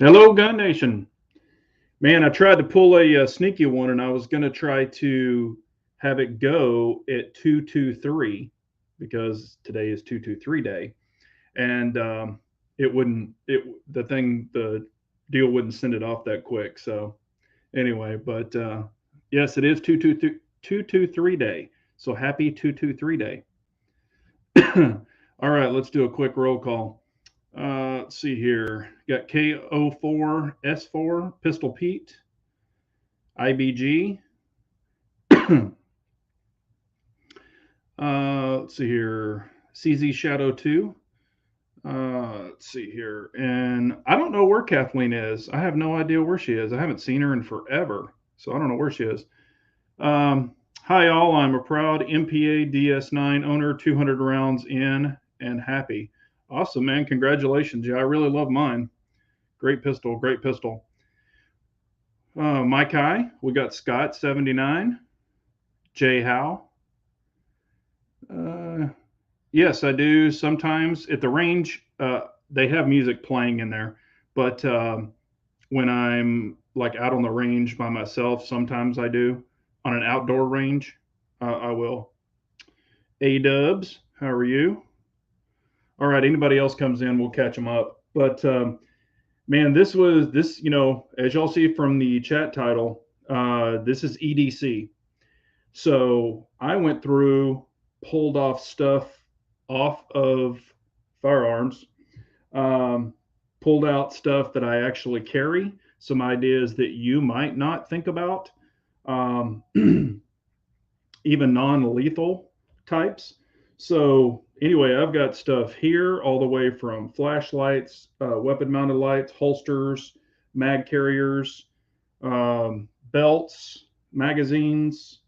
Hello, Gun Nation. Man, I tried to pull a sneaky one, and I was going to try to have it go at 223 because today is 223 day, and it wouldn't. The deal wouldn't send it off that quick. So anyway, but yes, it is 223 day. So happy 223 day. All right, let's do a quick roll call. Let's see here. Got KO4 S4 Pistol Pete, IBG. Let's see here. CZ Shadow 2. Let's see here. And I don't know where Kathleen is. I have no idea where she is. I haven't seen her in forever. So I don't know where she is. Hi, all. I'm a proud MPA DS9 owner, 200 rounds in and happy. Awesome, man. Congratulations. Yeah, I really love mine. Great pistol. Great pistol. Mike High. We got Scott 79. Jay Howe. Yes, I do. Sometimes at the range, they have music playing in there, but when I'm like out on the range by myself, sometimes I do. On an outdoor range, I will. A Dubs, how are you? All right, anybody else comes in, we'll catch them up. But man, this. As y'all see from the chat title, this is EDC. So I went through, pulled off stuff off of firearms, um, pulled out stuff that I actually carry, some ideas that you might not think about, um, even non lethal types. So, anyway, I've got stuff here all the way from flashlights, weapon mounted lights, holsters, mag carriers, belts, magazines,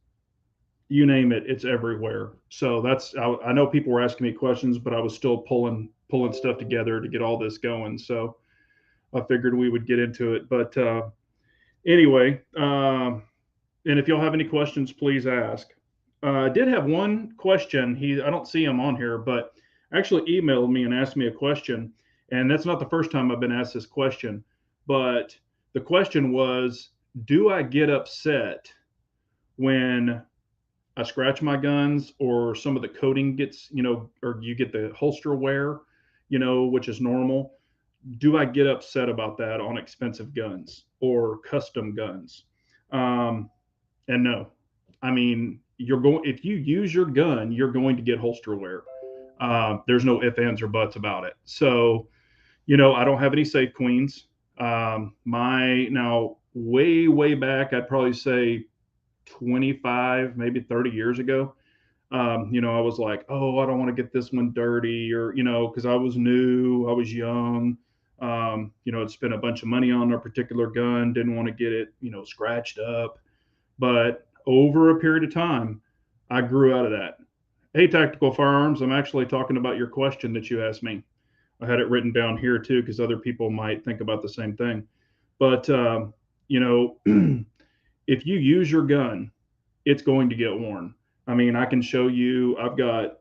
you name it, it's everywhere. So I know people were asking me questions, but I was still pulling stuff together to get all this going. So I figured we would get into it. But anyway, and if y'all have any questions, please ask. I did have one question. I don't see him on here, but actually emailed me and asked me a question. And that's not the first time I've been asked this question. But the question was, do I get upset when I scratch my guns or some of the coating gets, or you get the holster wear, which is normal? Do I get upset about that on expensive guns or custom guns? Um, and no, I mean, if you use your gun, you're going to get holster wear. There's no ifs, ands, or buts about it. So, I don't have any safe queens. Now, way back, I'd probably say 25, maybe 30 years ago, I was like, oh, I don't want to get this one dirty, or, because I was new, I was young, I'd spent a bunch of money on a particular gun, didn't want to get it, scratched up. But over a period of time, I grew out of that. Hey, Tactical Firearms, I'm actually talking about your question that you asked me. I had it written down here too, because other people might think about the same thing. But, if you use your gun, it's going to get worn. I mean, I can show you, I've got,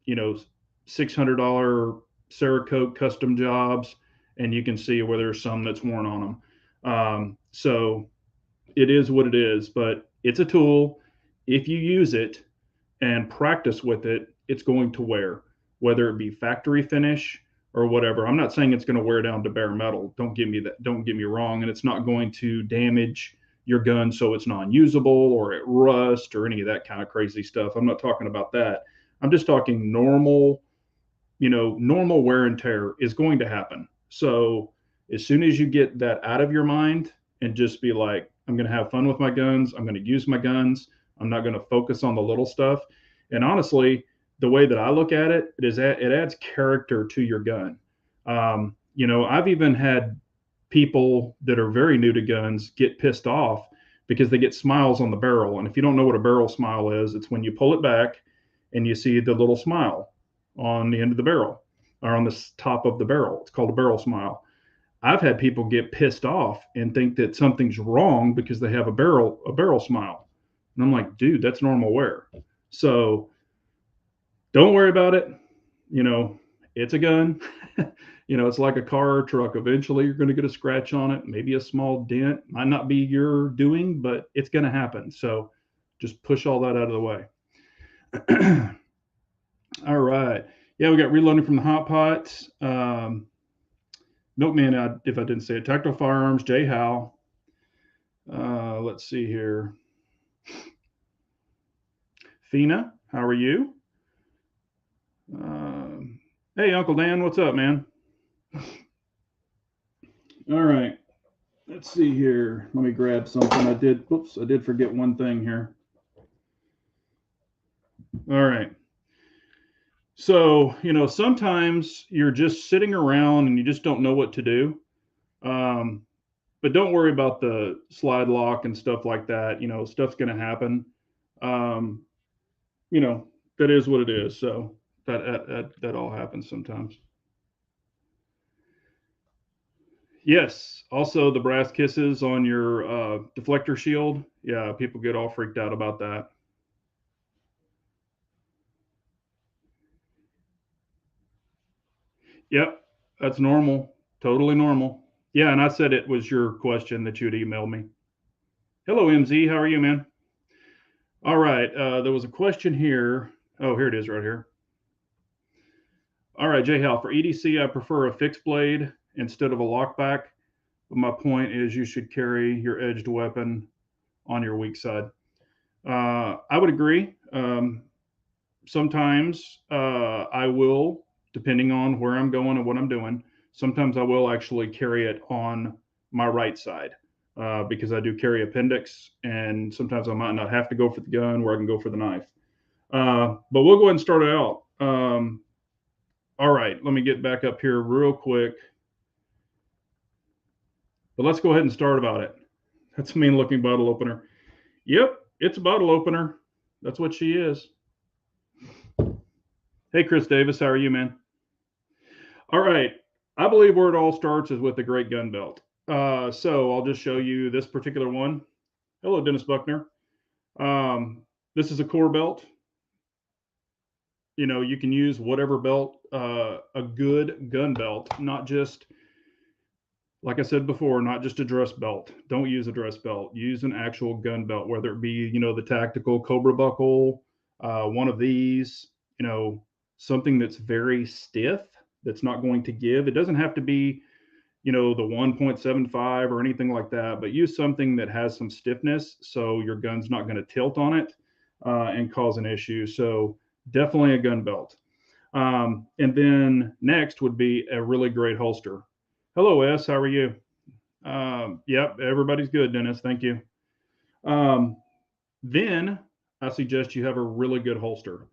$600 Cerakote custom jobs, and you can see where there's some that's worn on them. So it is what it is, but it's a tool. If you use it and practice with it, it's going to wear, whether it be factory finish or whatever. I'm not saying it's going to wear down to bare metal. Don't get me wrong. And it's not going to damage your gun so it's non-usable or it rust or any of that kind of crazy stuff. I'm not talking about that. I'm just talking normal, normal wear and tear is going to happen. So as soon as you get that out of your mind and just be like, I'm going to have fun with my guns, I'm going to use my guns, I'm not going to focus on the little stuff. And honestly, the way that I look at it is that it adds character to your gun. I've even had people that are very new to guns get pissed off because they get smiles on the barrel. And if you don't know what a barrel smile is, it's when you pull it back and you see the little smile on the end of the barrel or on the top of the barrel. It's called a barrel smile. I've had people get pissed off and think that something's wrong because they have a barrel smile. And I'm like, dude, that's normal wear. So don't worry about it. It's a gun. You know, it's like a car or truck. Eventually, you're going to get a scratch on it, maybe a small dent. Might not be your doing, but it's going to happen. So just push all that out of the way. All right. Yeah, we got reloading from the hot pots. Milkman, if I didn't say it, Tactical Firearms, J Hal. Let's see here. Fina, how are you? Hey, Uncle Dan, what's up, man? All right. Let's see here. Let me grab something. I did forget one thing here. All right. So, you know, sometimes you're just sitting around and you just don't know what to do. But don't worry about the slide lock and stuff like that. You know, stuff's going to happen. You know, that is what it is. So that all happens sometimes. Yes. Also, the brass kisses on your deflector shield. Yeah, people get all freaked out about that. Yep, that's normal. Totally normal. Yeah, and I said it was your question that you'd emailed me. Hello, MZ. How are you, man? All right. There was a question here. Oh, here it is right here. All right, J Hal. For EDC, I prefer a fixed blade instead of a lockback. But my point is you should carry your edged weapon on your weak side. I would agree. Sometimes I will, depending on where I'm going and what I'm doing, sometimes I will actually carry it on my right side because I do carry appendix, and sometimes I might not have to go for the gun where I can go for the knife. But we'll go ahead and start it out. All right, let me get back up here real quick. But let's go ahead and start about it. That's a mean looking bottle opener. Yep, it's a bottle opener. That's what she is. Hey, Chris Davis, how are you, man? All right. I believe where it all starts is with a great gun belt. So I'll just show you this particular one. Hello, Dennis Buckner. This is a core belt. You know, you can use whatever belt, a good gun belt, not just, like I said before, not just a dress belt. Don't use a dress belt. Use an actual gun belt, whether it be, you know, the tactical Cobra buckle, one of these, you know, something that's very stiff, that's not going to give. It doesn't have to be, you know, the 1.75 or anything like that, but use something that has some stiffness so your gun's not going to tilt on it and cause an issue. So definitely a gun belt. And then next would be a really great holster. Hello, S. How are you? Yep, everybody's good, Dennis. Thank you. Then I suggest you have a really good holster.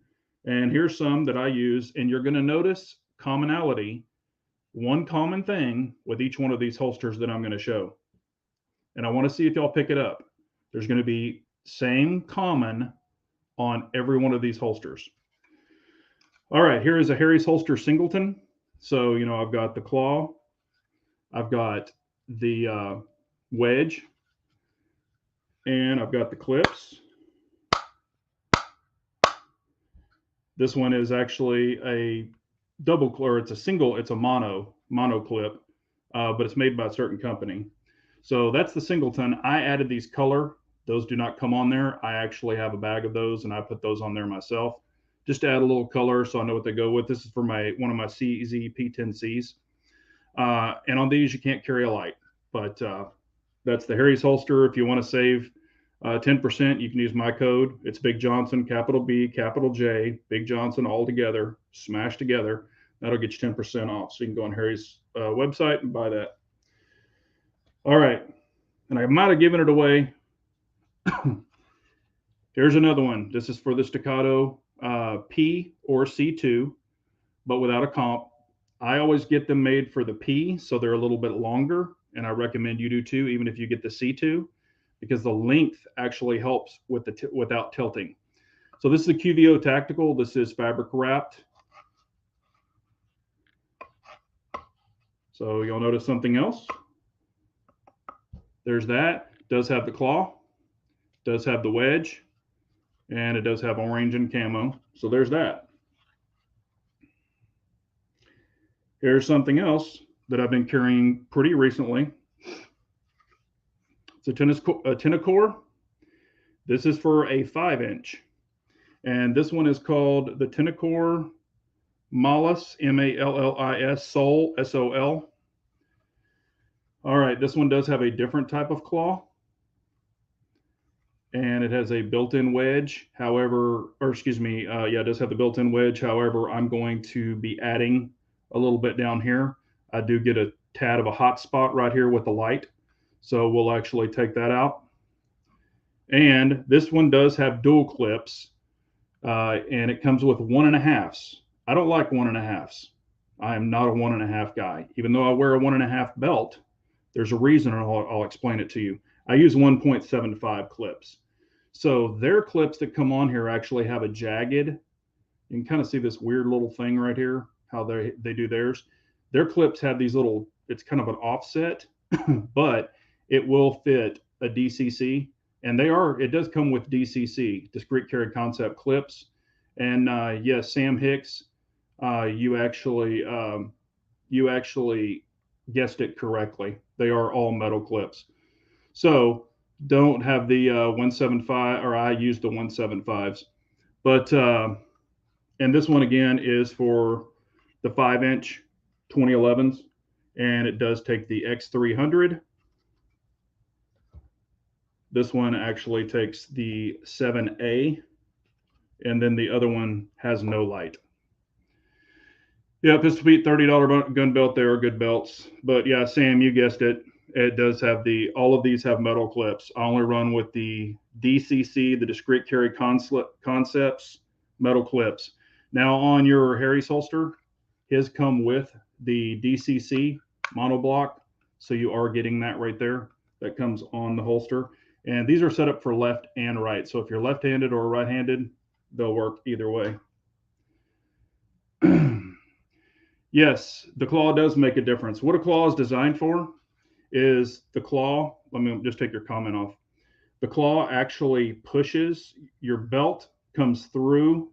And here's some that I use, and you're going to notice commonality, one common thing with each one of these holsters that I'm going to show. And I want to see if y'all pick it up. There's going to be same common on every one of these holsters. All right, here is a Harry's holster singleton. So, you know, I've got the claw, I've got the wedge, and I've got the clips. This one is actually a double clip, or it's a single, it's a mono clip, but it's made by a certain company. So that's the singleton. I added these color. Those do not come on there. I actually have a bag of those, and I put those on there myself just to add a little color so I know what they go with. This is for one of my CZ P10Cs. And on these, you can't carry a light, but that's the Harry's holster. If you want to save 10%, you can use my code. It's Big Johnson, capital B, capital J, Big Johnson, all together, smashed together. That'll get you 10% off. So you can go on Harry's website and buy that. All right. And I might have given it away. Here's another one. This is for the Staccato P or C2, but without a comp. I always get them made for the P, so they're a little bit longer, and I recommend you do too, even if you get the C2, because the length actually helps with without tilting. So this is a QVO Tactical. This is fabric wrapped. So you'll notice something else. There's that. It does have the claw, does have the wedge, and it does have orange and camo. So there's that. Here's something else that I've been carrying pretty recently. It's a Tenacore. This is for a 5-inch. And this one is called the Tenacore Mallis, M-A-L-L-I-S, Sol, S-O-L. All right, this one does have a different type of claw. And it has a built-in wedge. However, or excuse me, yeah, it does have the built-in wedge. However, I'm going to be adding a little bit down here. I do get a tad of a hot spot right here with the light. So we'll actually take that out. And this one does have dual clips, and it comes with 1.5s. I don't like 1.5s. I am not a 1.5 guy. Even though I wear a 1.5 belt, there's a reason, and I'll explain it to you. I use 1.75 clips. So their clips that come on here actually have a jagged. You can kind of see this weird little thing right here, how they do theirs. Their clips have these little, it's kind of an offset, but it will fit a DCC. And it does come with DCC, discrete carry concept clips. And yes, Sam Hicks, you actually guessed it correctly. They are all metal clips. So don't have the 175, or I use the 175s. But, and this one again is for the 5-inch 2011s. And it does take the X300. This one actually takes the 7A. And then the other one has no light. Yeah, Pistol Pete, $30 gun belt. They are good belts. But yeah, Sam, you guessed it. It does have all of these have metal clips. I only run with the DCC, the discrete carry concepts, metal clips. Now on your Harry's holster, his come with the DCC monoblock. So you are getting that right there. That comes on the holster. And these are set up for left and right. So if you're left-handed or right-handed, they'll work either way. Yes, the claw does make a difference. What a claw is designed for is the claw. Let me just take your comment off. The claw actually pushes, your belt comes through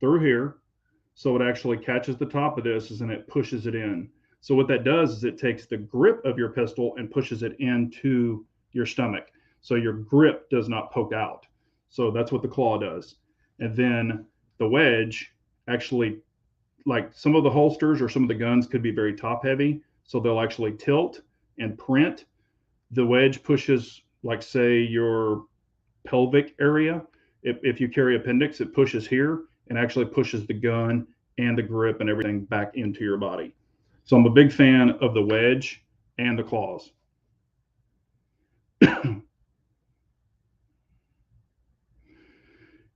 here. So it actually catches the top of this and it pushes it in. So what that does is it takes the grip of your pistol and pushes it into your stomach. So your grip does not poke out. So that's what the claw does. And then the wedge actually, like some of the holsters or some of the guns could be very top heavy. So they'll actually tilt and print. The wedge pushes, like say your pelvic area. If you carry appendix, it pushes here and actually pushes the gun and the grip and everything back into your body. So I'm a big fan of the wedge and the claws.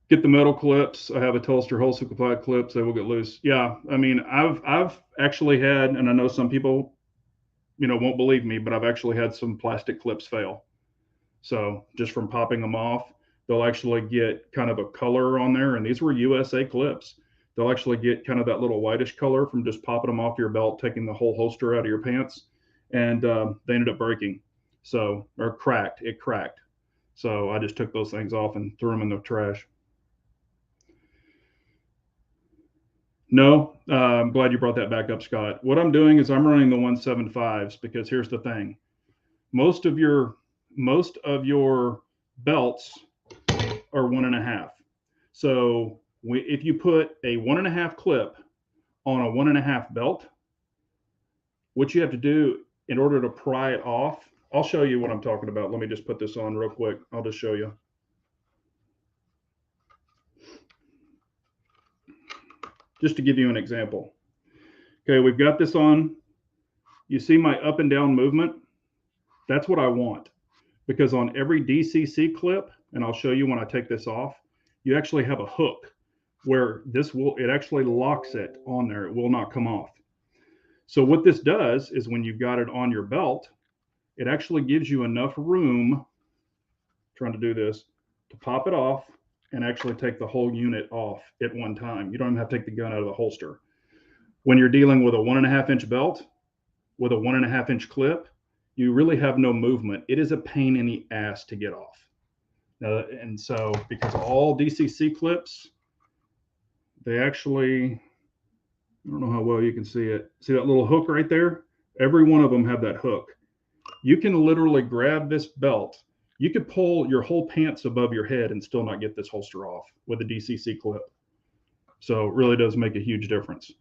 Get the metal clips. I have a Tulster hole applied clips. They will get loose. Yeah, I mean, I've actually had, and I know some people, won't believe me, but I've actually had some plastic clips fail. So just from popping them off, they'll actually get kind of a color on there. And these were USA clips. They'll actually get kind of that little whitish color from just popping them off your belt, taking the whole holster out of your pants. And they ended up breaking. So, or cracked. It cracked. So I just took those things off and threw them in the trash. No, I'm glad you brought that back up, Scott. What I'm doing is I'm running the 175s because here's the thing. Most of your belts are 1.5. So if you put a 1.5 clip on a 1.5 belt, what you have to do in order to pry it off, I'll show you what I'm talking about. Let me just put this on real quick. I'll just show you. Just to give you an example. Okay, we've got this on. You see my up and down movement? That's what I want. Because on every DCC clip, and I'll show you when I take this off, you actually have a hook where it actually locks it on there. It will not come off. So what this does is when you've got it on your belt, it actually gives you enough room, trying to do this, to pop it off and actually take the whole unit off at one time. You don't even have to take the gun out of the holster. When you're dealing with a 1.5-inch belt with a 1.5-inch clip, you really have no movement. It is a pain in the ass to get off. And so because all DCC clips, they actually, I don't know how well you can see it. See that little hook right there? Every one of them have that hook. You can literally grab this belt. You could pull your whole pants above your head and still not get this holster off with a DCC clip. So it really does make a huge difference.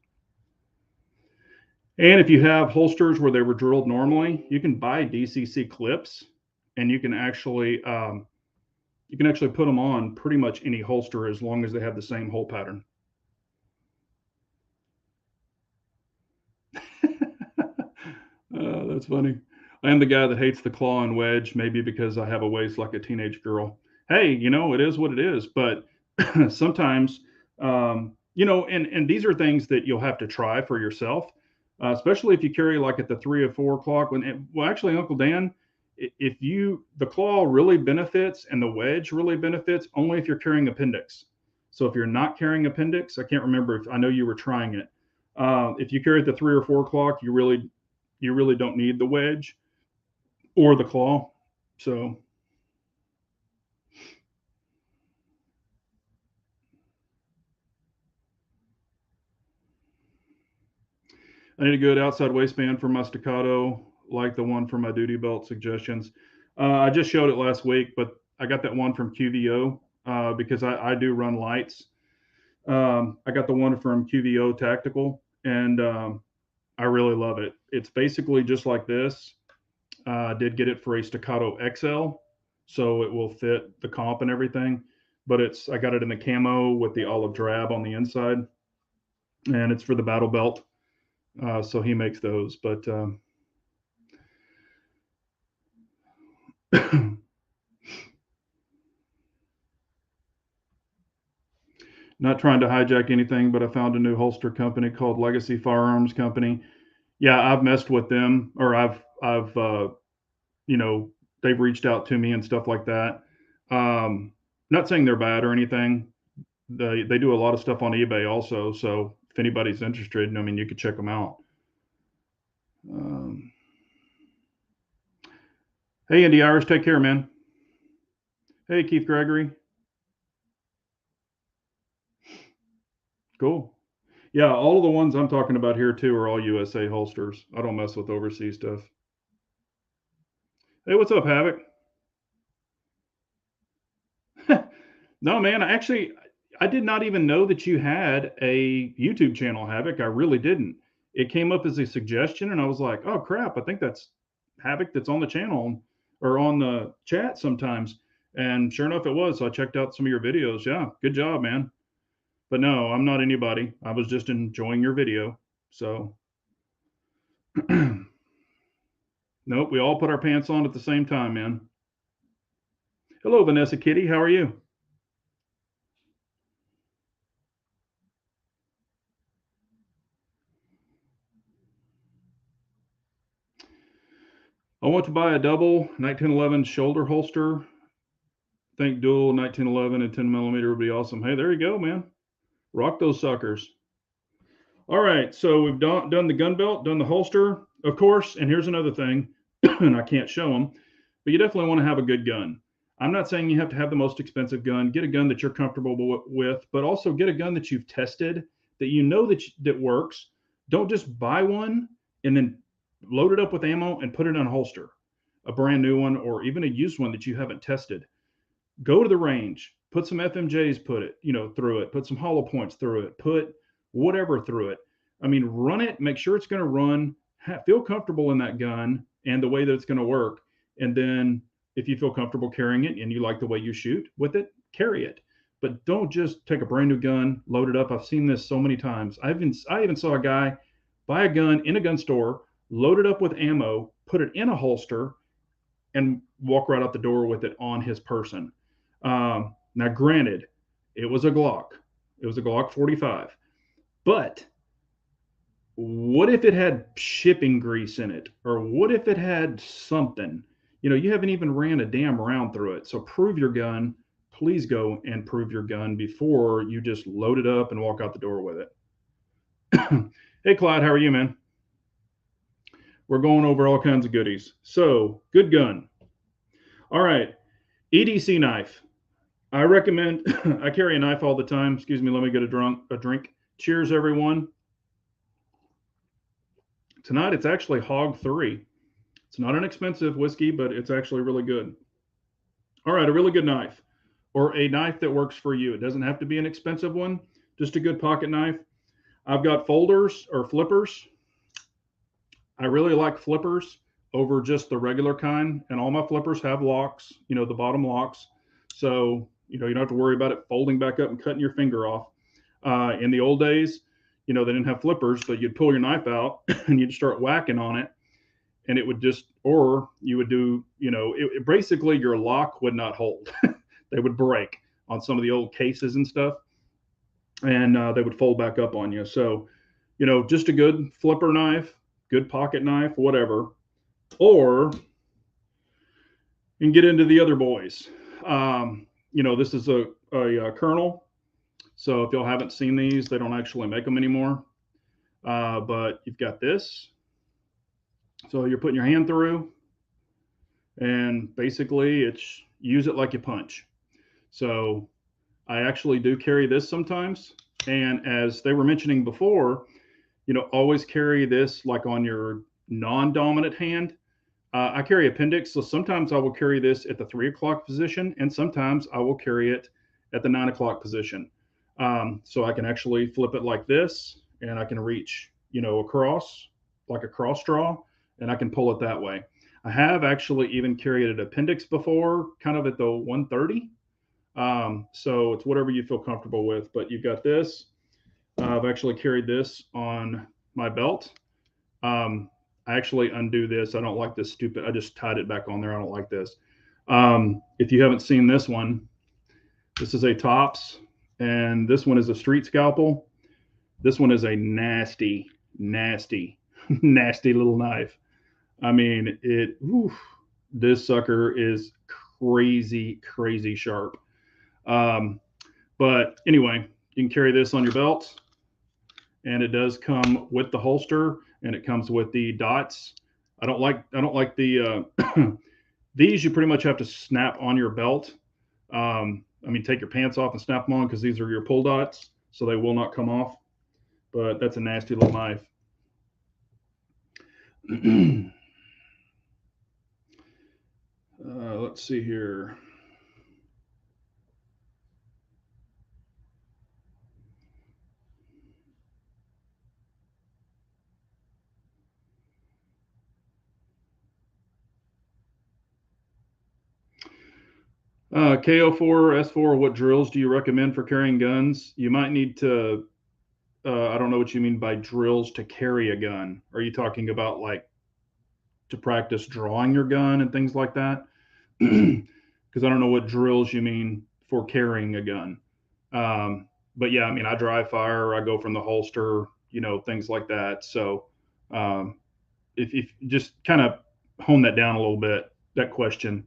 And if you have holsters where they were drilled normally, you can buy DCC clips, and you can actually put them on pretty much any holster as long as they have the same hole pattern. That's funny. I am the guy that hates the claw and wedge, maybe because I have a waist like a teenage girl. Hey, you know, it is what it is. But sometimes, you know, and these are things that you'll have to try for yourself, especially if you carry like at the 3 or 4 o'clock. Well, actually, Uncle Dan, the claw really benefits and the wedge really benefits only if you're carrying appendix. So if you're not carrying appendix, I can't remember if I know you were trying it. If you carry at the 3 or 4 o'clock, you really don't need the wedge or the claw. So I need a good outside waistband for my staccato, like the one for my duty belt suggestions. I just showed it last week, but I got that one from QVO because I do run lights. I got the one from QVO Tactical, and I really love it. It's basically just like this. I did get it for a staccato XL, so it will fit the comp and everything. But I got it in the camo with the olive drab on the inside, and it's for the battle belt. So he makes those, but not trying to hijack anything, but I found a new holster company called Legacy Firearms Company. Yeah, I've messed with them, or I've you know, they've reached out to me and stuff like that. Not saying they're bad or anything. They do a lot of stuff on eBay also. So if anybody's interested, I mean, you could check them out. Hey, Andy Irish, take care, man. Hey, Keith Gregory. Cool. Yeah, all of the ones I'm talking about here too are all USA holsters. I don't mess with overseas stuff. Hey, what's up, Havoc? No, man, I did not even know that you had a YouTube channel, Havoc. I really didn't. It came up as a suggestion, and I was like, oh crap, I think that's Havoc that's on the channel or on the chat sometimes. And sure enough, it was. So I checked out some of your videos. Yeah, good job, man. But no, I'm not anybody. I was just enjoying your video. So, nope, we all put our pants on at the same time, man. Hello, Vanessa Kitty. How are you? I want to buy a double 1911 shoulder holster. Think dual 1911 and 10 millimeter would be awesome. Hey, there you go, man. Rock those suckers. All right, so we've done the gun belt, done the holster, of course. And here's another thing, and I can't show them, but you definitely want to have a good gun. I'm not saying you have to have the most expensive gun. Get a gun that you're comfortable with, but also get a gun that you've tested, that you know that works. Don't just buy one and then load it up with ammo and put it in a holster, a brand new one, or even a used one that you haven't tested. Go to the range, put some FMJs, through it, put some hollow points through it, put whatever through it. I mean, run it, make sure it's going to run, feel comfortable in that gun and the way that it's going to work. And then if you feel comfortable carrying it and you like the way you shoot with it, carry it. But don't just take a brand new gun, load it up. I've seen this so many times. I even saw a guy buy a gun in a gun store, load it up with ammo, put it in a holster, and walk right out the door with it on his person. Now, granted, it was a Glock. It was a Glock 45. But what if it had shipping grease in it? Or what if it had something? You know, you haven't even ran a damn round through it. So prove your gun. Please go and prove your gun before you just load it up and walk out the door with it. Hey, Clyde, how are you, man? We're going over all kinds of goodies. So, good gun. All right, EDC knife. I recommend, I carry a knife all the time. Excuse me, let me get a drink. Cheers, everyone. tonight it's actually Hog 3. It's not an expensive whiskey, but it's actually really good. All right, a really good knife, or a knife that works for you. It doesn't have to be an expensive one, just a good pocket knife. I've got folders or flippers. I really like flippers over just the regular kind, and all my flippers have locks, you know, the bottom locks. So, you know, you don't have to worry about it folding back up and cutting your finger off. In the old days, you know, they didn't have flippers, but you'd pull your knife out and you'd start whacking on it, and it would just, or you would do, you know, basically your lock would not hold. They would break on some of the old cases and stuff, and they would fold back up on you. So, you know, just a good flipper knife, good pocket knife, whatever. Or you can get into the other boys. You know, this is a Colonel. So if y'all haven't seen these, they don't actually make them anymore. But you've got this. So you're putting your hand through, and basically it's use it like you punch. So I actually do carry this sometimes. And as they were mentioning before, you know, always carry this like on your non-dominant hand. I carry appendix, so sometimes I will carry this at the 3 o'clock position, and sometimes I will carry it at the 9 o'clock position. So I can actually flip it like this, and I can reach, you know, across like a cross draw, and I can pull it that way. I have actually even carried an appendix before, kind of at the 130. So it's whatever you feel comfortable with, but you've got this. I've actually carried this on my belt. I actually undo this. I don't like this stupid, I just tied it back on there. I don't like this. If you haven't seen this one, this is a Tops, and this one is a street scalpel. This one is a nasty, nasty, nasty little knife. I mean, this sucker is crazy, crazy sharp. But anyway, you can carry this on your belt, and it does come with the holster, and it comes with the dots. I don't like the these you pretty much have to snap on your belt. I mean, take your pants off and snap them on, because these are your pull dots, so they will not come off. But that's a nasty little knife. Let's see here. KO4, S4, what drills do you recommend for carrying guns? You might need to, I don't know what you mean by drills to carry a gun. Are you talking about like to practice drawing your gun and things like that? Because I don't know what drills you mean for carrying a gun. But yeah, I mean, I dry fire, I go from the holster, you know, things like that. So if just kind of hone that down a little bit, that question.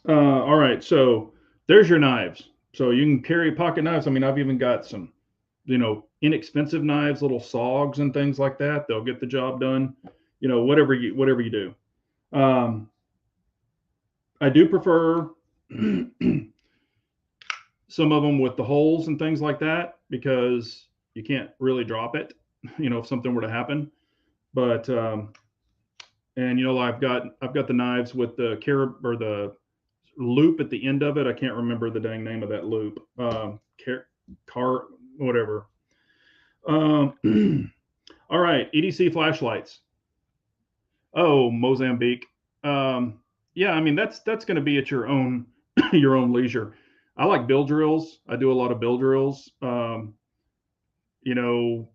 All right, so there's your knives. So you can carry pocket knives. I mean, I've even got some, you know, inexpensive knives, little saws and things like that. They'll get the job done. You know, whatever you do. I do prefer some of them with the holes and things like that, because you can't really drop it, you know, if something were to happen. But and you know, I've got the knives with the carab or the loop at the end of it. I can't remember the dang name of that loop. Car, whatever. All right, EDC flashlights. Oh, Mozambique. Yeah, I mean, that's going to be at your own your own leisure. I like bill drills. I do a lot of bill drills. You know,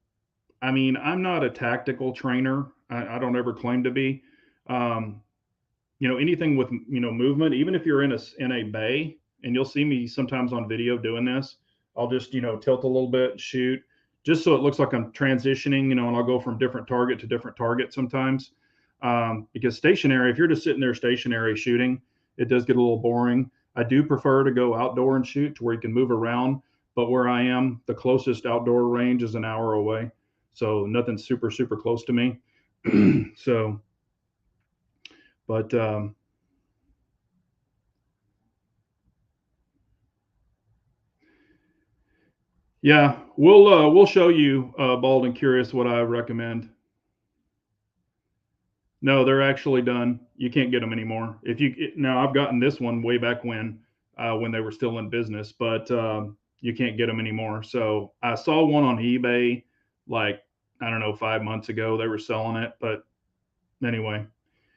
I mean, I'm not a tactical trainer. I don't ever claim to be. You know, anything with, you know, movement, even if you're in a bay, and you'll see me sometimes on video doing this, I'll just, you know, tilt a little bit, shoot, just so it looks like I'm transitioning, you know, and I'll go from different target to different target sometimes. Because stationary, if you're just sitting there stationary shooting, it does get a little boring. I do prefer to go outdoor and shoot to where you can move around, but where I am, the closest outdoor range is an hour away. So nothing super, super close to me. So, but Yeah, we'll show you Bald and Curious what I recommend. No, they're actually done. You can't get them anymore. If you now, I've gotten this one way back when they were still in business, but you can't get them anymore. So I saw one on eBay, like I don't know, 5 months ago. They were selling it, but anyway,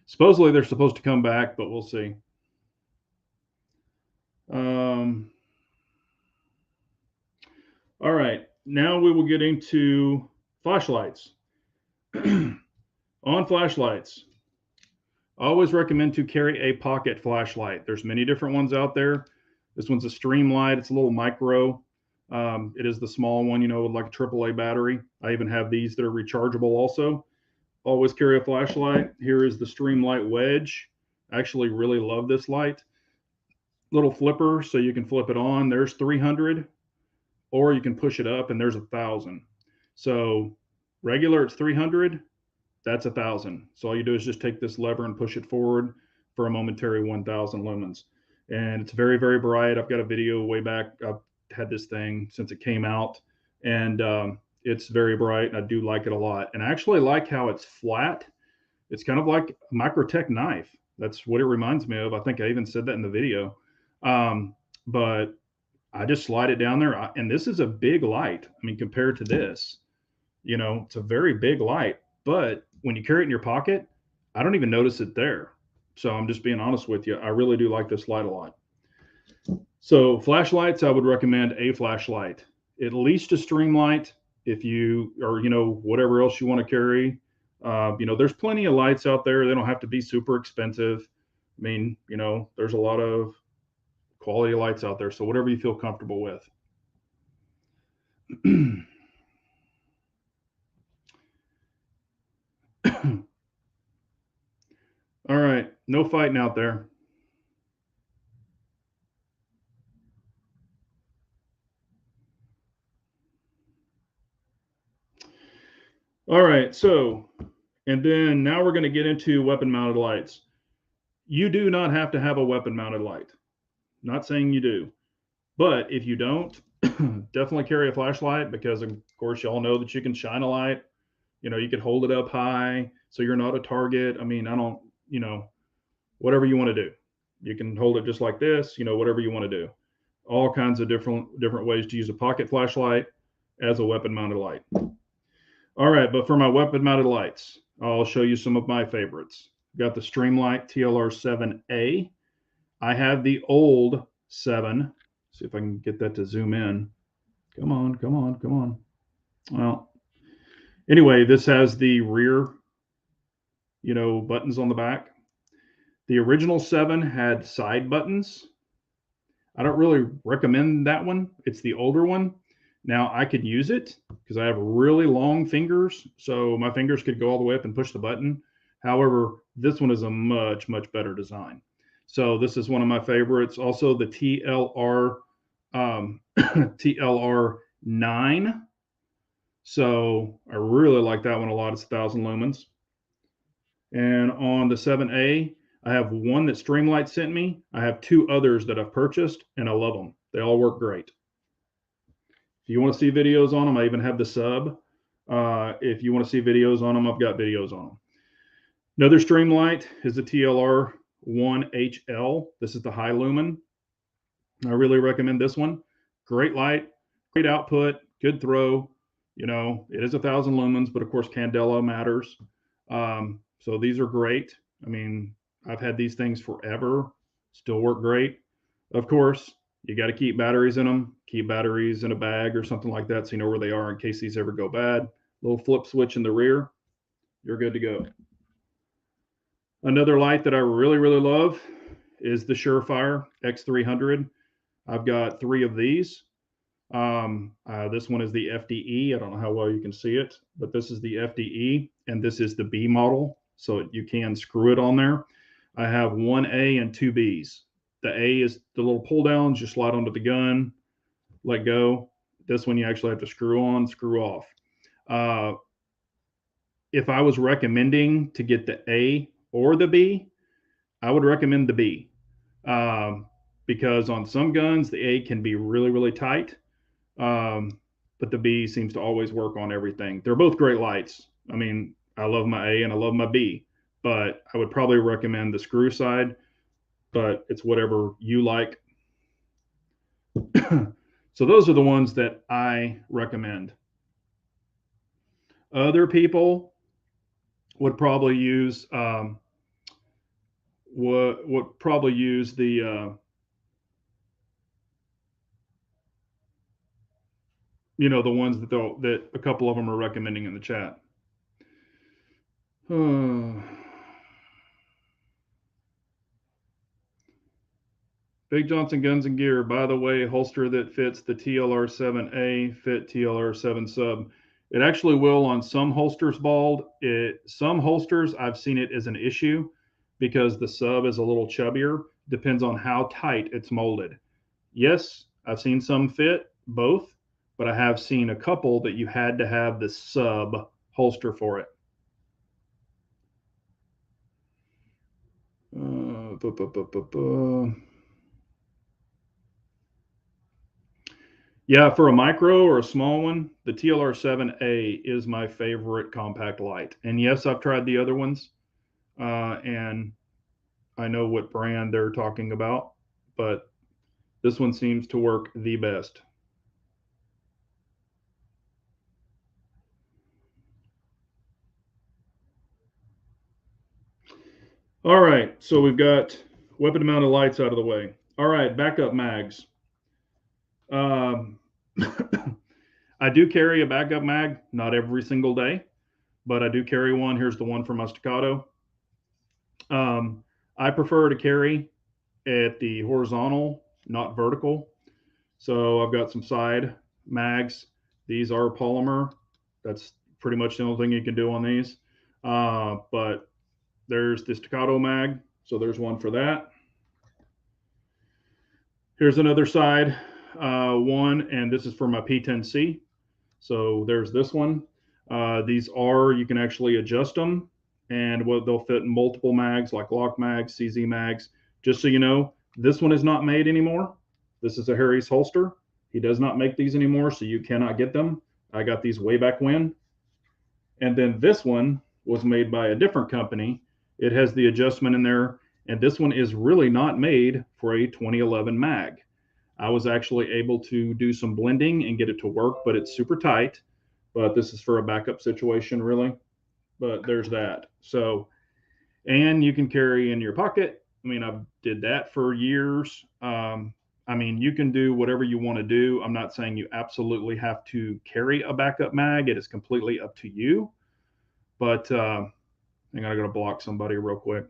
supposedly they're supposed to come back, but we'll see. All right, now we will get into flashlights. On flashlights, I always recommend to carry a pocket flashlight. There's many different ones out there. This one's a Streamlight. It's a little micro. It is the small one, you know, with like a AAA battery. I even have these that are rechargeable also. Always carry a flashlight. Here is the Streamlight Wedge. I actually really love this light. Little flipper, so you can flip it on. There's 300, or you can push it up, and there's 1,000. So regular, it's 300. That's 1,000. So all you do is just take this lever and push it forward for a momentary 1,000 lumens. And it's very, very bright. I've got a video way back. I've had this thing since it came out, and it's very bright. I do like it a lot. And I actually like how it's flat. It's kind of like a Edc knife. That's what it reminds me of. I think I even said that in the video. But I just slide it down there. And this is a big light. I mean, compared to this, you know, it's a very big light. But when you carry it in your pocket, I don't even notice it there. So I'm just being honest with you. I really do like this light a lot. So flashlights, I would recommend a flashlight, at least a Streamlight. If you, or, you know, whatever else you want to carry, you know, there's plenty of lights out there. They don't have to be super expensive. I mean, you know, there's a lot of quality lights out there. So whatever you feel comfortable with. All right, no fighting out there. All right, so, and then now we're going to get into weapon mounted lights. You do not have to have a weapon mounted light. Not saying you do, but if you don't, definitely carry a flashlight, because of course y'all know that you can shine a light. You know, you could hold it up high so you're not a target. I mean, I don't, you know, whatever you want to do. You can hold it just like this, you know, whatever you want to do. All kinds of different ways to use a pocket flashlight as a weapon mounted light. All right, but for my weapon mounted lights, I'll show you some of my favorites. Got the Streamlight Tlr-7a. I have the old 7. See if I can get that to zoom in. Come on, come on, come on. Well, anyway, this has the rear, you know, buttons on the back. The original 7 had side buttons. I don't really recommend that one. It's the older one. Now I could use it because I have really long fingers, so my fingers could go all the way up and push the button. However, this one is a much, much better design. So this is one of my favorites. Also the Tlr-9. So I really like that one a lot. It's 1,000 lumens. And on the 7A, I have one that Streamlight sent me. I have 2 others that I've purchased, and I love them. They all work great. If you want to see videos on them, I even have the sub. If you want to see videos on them, I've got videos on them. Another Streamlight is the Tlr-1 Hl. This is the high lumen. I really recommend this one. Great light, great output, good throw. You know, it is 1,000 lumens, but of course, candela matters. So these are great. I mean, I've had these things forever, still work great. Of course, you got to keep batteries in them, keep batteries in a bag or something like that so you know where they are in case these ever go bad. Little flip switch in the rear, you're good to go. Another light that I really, really love is the Surefire X300. I've got 3 of these. This one is the FDE. I don't know how well you can see it, but this is the FDE, and this is the B model, so you can screw it on there. I have 1A and 2 Bs. The A is the little pull downs. You slide onto the gun, let go. This one you actually have to screw on, screw off. If I was recommending to get the A or the B, I would recommend the B, because on some guns, the A can be really, really tight. but the B seems to always work on everything. They're both great lights. I mean, I love my A and I love my B, but I would probably recommend the screw side, but it's whatever you like. So those are the ones that I recommend. Other people would probably use would probably use the you know, the ones that that a couple of them are recommending in the chat. Big Johnson Guns and Gear, by the way, holster that fits the Tlr-7a fit Tlr-7 sub. It actually will on some holsters, Bald. Some holsters, I've seen it as an issue because the sub is a little chubbier. Depends on how tight it's molded. Yes, I've seen some fit both, but I have seen a couple that you had to have the sub holster for it. Yeah, for a micro or a small one, the Tlr-7a is my favorite compact light. And yes, I've tried the other ones, and I know what brand they're talking about, but this one seems to work the best. All right, so we've got weapon mounted lights out of the way. All right, backup mags. I do carry a backup mag, not every single day, but I do carry one. Here's the one from my Staccato. I prefer to carry at the horizontal, not vertical. So I've got some side mags. These are polymer. That's pretty much the only thing you can do on these. But there's the Staccato mag. So there's one for that. Here's another side one, and this is for my P10C. So there's this one. These are, you can actually adjust them, and they'll fit in multiple mags like lock mags, CZ mags. Just so you know, this one is not made anymore. This is a Harry's holster. He does not make these anymore, so you cannot get them. I got these way back when. And then this one was made by a different company. It has the adjustment in there, and this one is really not made for a 2011 mag. I was actually able to do some blending and get it to work, but it's super tight. But this is for a backup situation, really. But there's that. So, and you can carry in your pocket. I mean, I did that for years. I mean, you can do whatever you want to do. I'm not saying you absolutely have to carry a backup mag. It is completely up to you. But I think I got to block somebody real quick.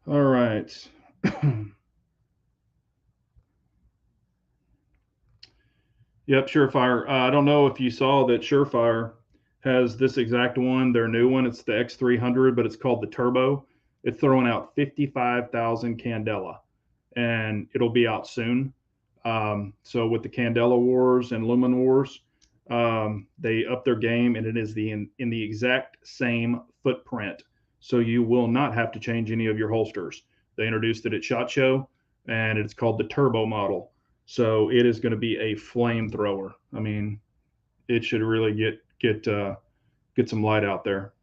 All right. Yep, Surefire. I don't know if you saw that Surefire has this exact one, their new one. It's the X300, but it's called the Turbo. It's throwing out 55,000 Candela, and it'll be out soon. So with the Candela Wars and Lumen Wars, they up their game, and it is in the exact same footprint. So you will not have to change any of your holsters. They introduced it at SHOT Show, and it's called the Turbo model. So it is going to be a flamethrower. I mean, it should really get some light out there.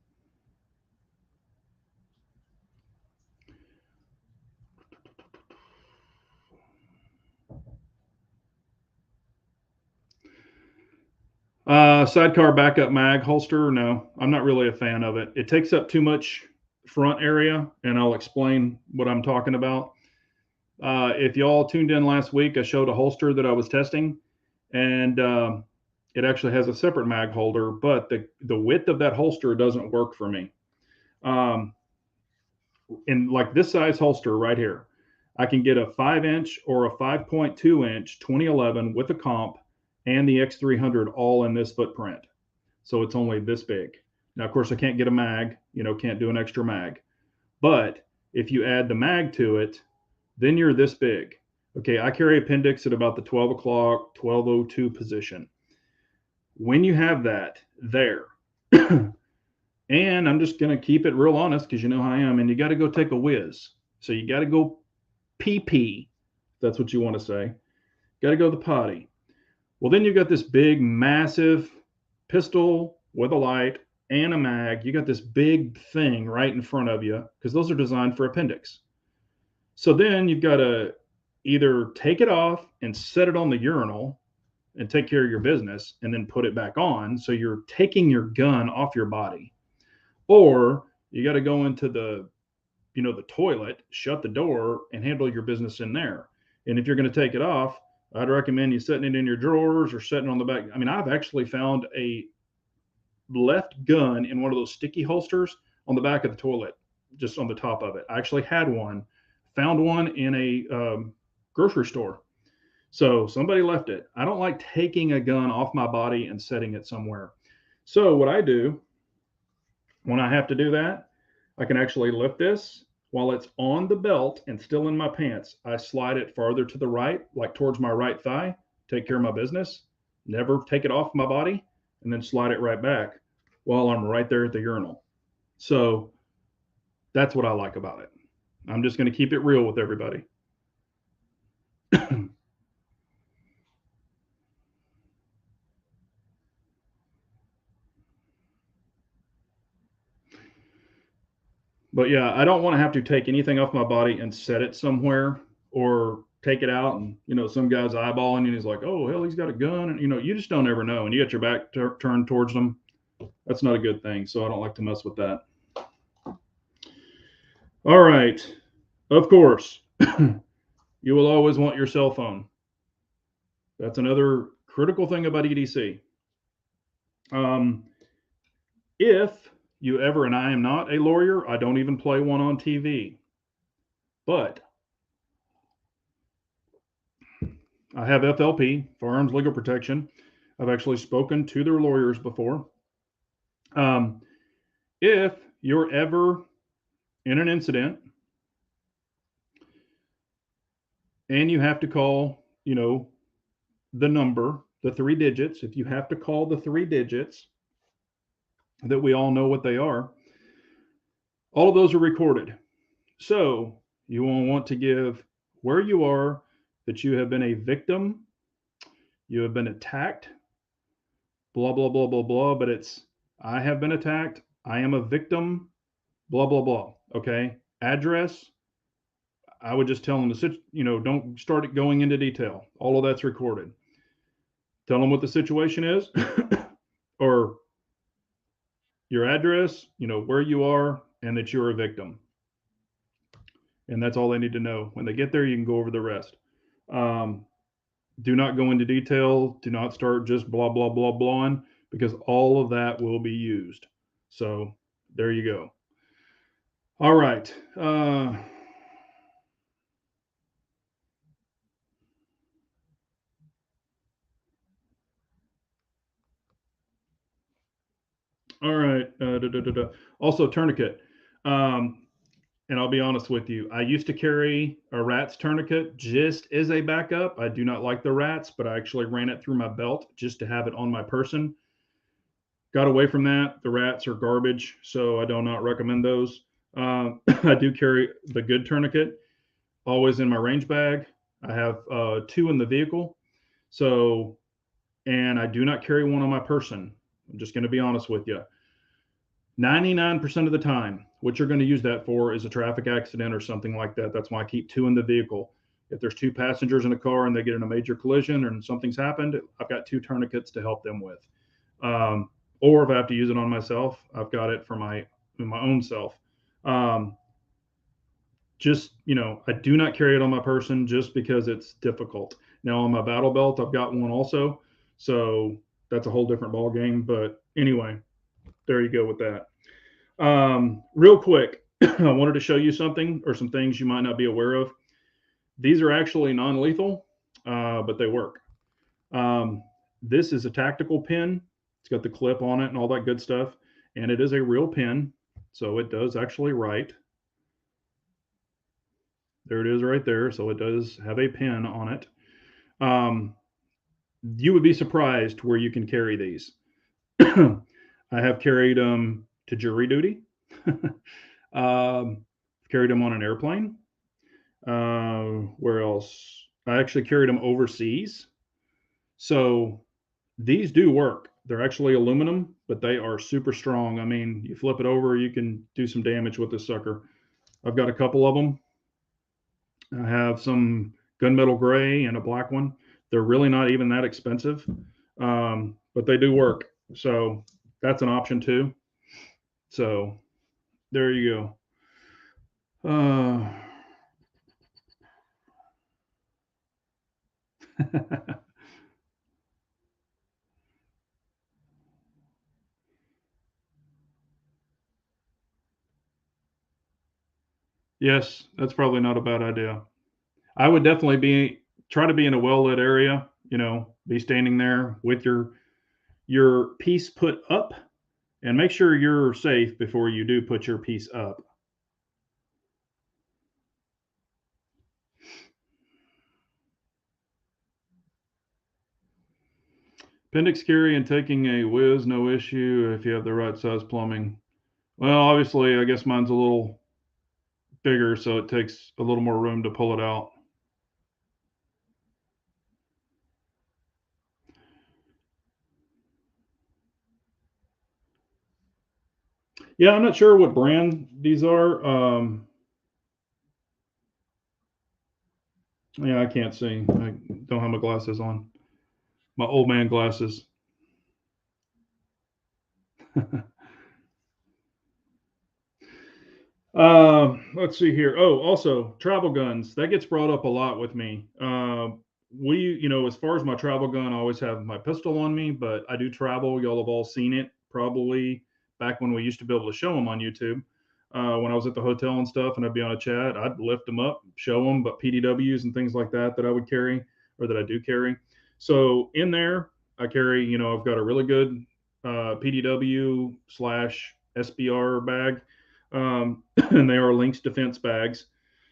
Sidecar backup mag holster. No, I'm not really a fan of it. It takes up too much front area, and I'll explain what I'm talking about. If y'all tuned in last week, I showed a holster that I was testing, and it actually has a separate mag holder, but the width of that holster doesn't work for me. In like this size holster right here, I can get a 5-inch or a 5.2-inch 2011 with a comp and the X300 all in this footprint. So it's only this big. Now, of course, I can't get a mag, can't do an extra mag. But if you add the mag to it, then you're this big. Okay, I carry appendix at about the 12 o'clock, 12:02 position. When you have that there, and I'm just going to keep it real honest because you know how I am, and you got to go take a whiz. So you got to go pee-pee, if that's what you want to say. got to go to the potty. Well, then you've got this big, massive pistol with a light and a mag. You got this big thing right in front of you because those are designed for appendix. So then you've got to either take it off and set it on the urinal and take care of your business and then put it back on. So you're taking your gun off your body. Or you got to go into the toilet, shut the door, and handle your business in there. And if you're going to take it off, I'd recommend you setting it in your drawers or setting it on the back. I mean, I've actually found a left gun in one of those sticky holsters on the back of the toilet, just on the top of it. I actually had one, found one in a grocery store. So somebody left it. I don't like taking a gun off my body and setting it somewhere. So what I do when I have to do that, I can actually lift this while it's on the belt and still in my pants. I slide it farther to the right, like towards my right thigh, take care of my business, never take it off my body, and then slide it right back while I'm right there at the urinal. So that's what I like about it. I'm just going to keep it real with everybody. But yeah, I don't want to have to take anything off my body and set it somewhere or take it out and, some guy's eyeballing you and he's like, oh, hell, he's got a gun. And, you just don't ever know. And you got your back turned towards them. That's not a good thing. So I don't like to mess with that. All right. Of course, you will always want your cell phone. That's another critical thing about EDC. If you ever, and I am not a lawyer, I don't even play one on TV, but I have FLP, Firearms Legal Protection. I've actually spoken to their lawyers before. If you're ever in an incident and you have to call, the number, the 3 digits, if you have to call the 3 digits that we all know what they are, all of those are recorded. So you will want to give where you are, that you have been a victim, you have been attacked, blah, blah, blah, blah, blah, but it's, I have been attacked, I am a victim, blah, blah, blah. Okay. Address, I would just tell them to, don't start it going into detail. All of that's recorded. Tell them what the situation is or your address, where you are and that you're a victim. And that's all they need to know. When they get there, you can go over the rest. Do not go into detail. Do not start just blah, blah, blah, blahing, because all of that will be used. So there you go. All right. All right. Also, tourniquet. And I'll be honest with you, I used to carry a rat's tourniquet just as a backup. I do not like the rats, but I actually ran it through my belt just to have it on my person. Got away from that. The rats are garbage, so I do not recommend those. I do carry the good tourniquet, always in my range bag. I have 2 in the vehicle. So, and I do not carry one on my person. I'm just going to be honest with you. 99% of the time, what you're going to use that for is a traffic accident or something like that. That's why I keep 2 in the vehicle. If there's 2 passengers in a car and they get in a major collision and something's happened, I've got 2 tourniquets to help them with. Or if I have to use it on myself, I've got it for my own self. Just, I do not carry it on my person just because it's difficult. Now on my battle belt, I've got one also. So that's a whole different ball game. But anyway, there you go with that. Real quick, I wanted to show you something or some things you might not be aware of. These are actually non-lethal, but they work. This is a tactical pin. It's got the clip on it and all that good stuff. And it is a real pin. So it does actually write. There it is right there. So it does have a pin on it. You would be surprised where you can carry these. I have carried them to jury duty. Carried them on an airplane. Where else? I actually carried them overseas. So these do work. They're actually aluminum, but they are super strong. I mean, you flip it over, you can do some damage with this sucker. I've got a couple of them. I have some gunmetal gray and a black one. They're really not even that expensive, but they do work. So that's an option too. So there you go. Yes, that's probably not a bad idea. I would definitely try to be in a well lit area. You know, be standing there with your piece put up, and make sure you're safe before you do put your piece up. Appendix carry and taking a whiz, no issue if you have the right size plumbing. Well, obviously, I guess mine's a little bigger, so it takes a little more room to pull it out. Yeah, I'm not sure what brand these are. Yeah, I can't see. I don't have my glasses on. My old man glasses. Let's see here. Oh, also travel guns. That gets brought up a lot with me. As far as my travel gun, I always have my pistol on me, but I do travel. Y'all have all seen it probably back when we used to be able to show them on YouTube. When I was at the hotel and stuff, and I'd be on a chat, I'd lift them up, show them, but PDWs and things like that I would carry or that I do carry. So in there, I carry. I've got a really good PDW slash SBR bag, and they are Lynx defense bags.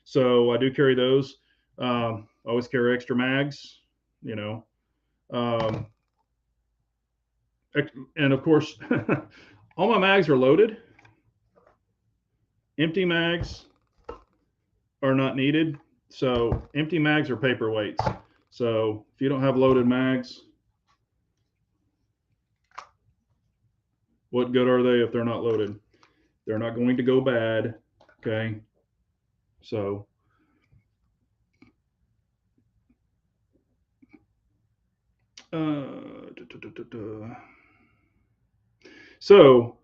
So I do carry those. I always carry extra mags, you know. Um, and of course, all my mags are loaded. Empty mags are not needed. So empty mags are paperweights. So if you don't have loaded mags, what good are they if they're not loaded? They're not going to go bad. Okay. So so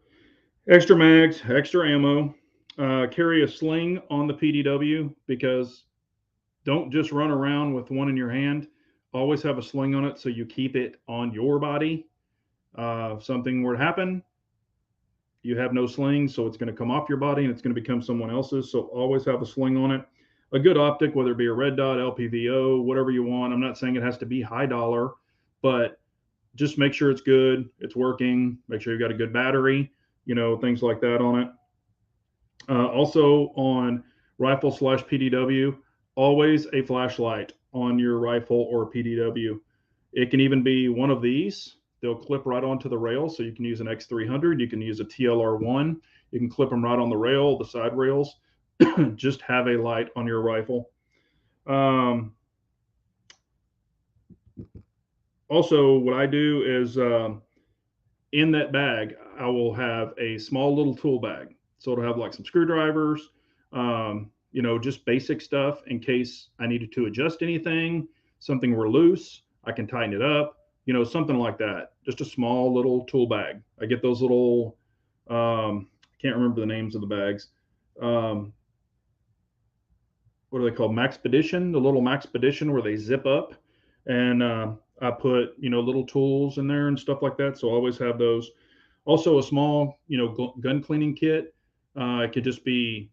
extra mags, extra ammo. Carry a sling on the PDW, because don't just run around with one in your hand. Always have a sling on it so you keep it on your body. If something were to happen, you have no sling, so it's going to come off your body and it's going to become someone else's. So always have a sling on it. A good optic, whether it be a red dot, LPVO, whatever you want. I'm not saying it has to be high dollar, but just make sure it's good, it's working. Make sure you've got a good battery, things like that on it. Also on rifle slash PDW, always a flashlight on your rifle or PDW. It can even be one of these. They'll clip right onto the rail, so you can use an X300, you can use a Tlr-1, you can clip them right on the rail, the side rails. Just have a light on your rifle. Also, what I do is in that bag, I will have a small little tool bag. So it'll have like some screwdrivers, just basic stuff in case I needed to adjust anything, something were loose, I can tighten it up, something like that. Just a small little tool bag. I get those little, can't remember the names of the bags. What are they called? Maxpedition, the little Maxpedition where they zip up. And I put, little tools in there and stuff like that. So I always have those. Also, a small, gun cleaning kit. It could just be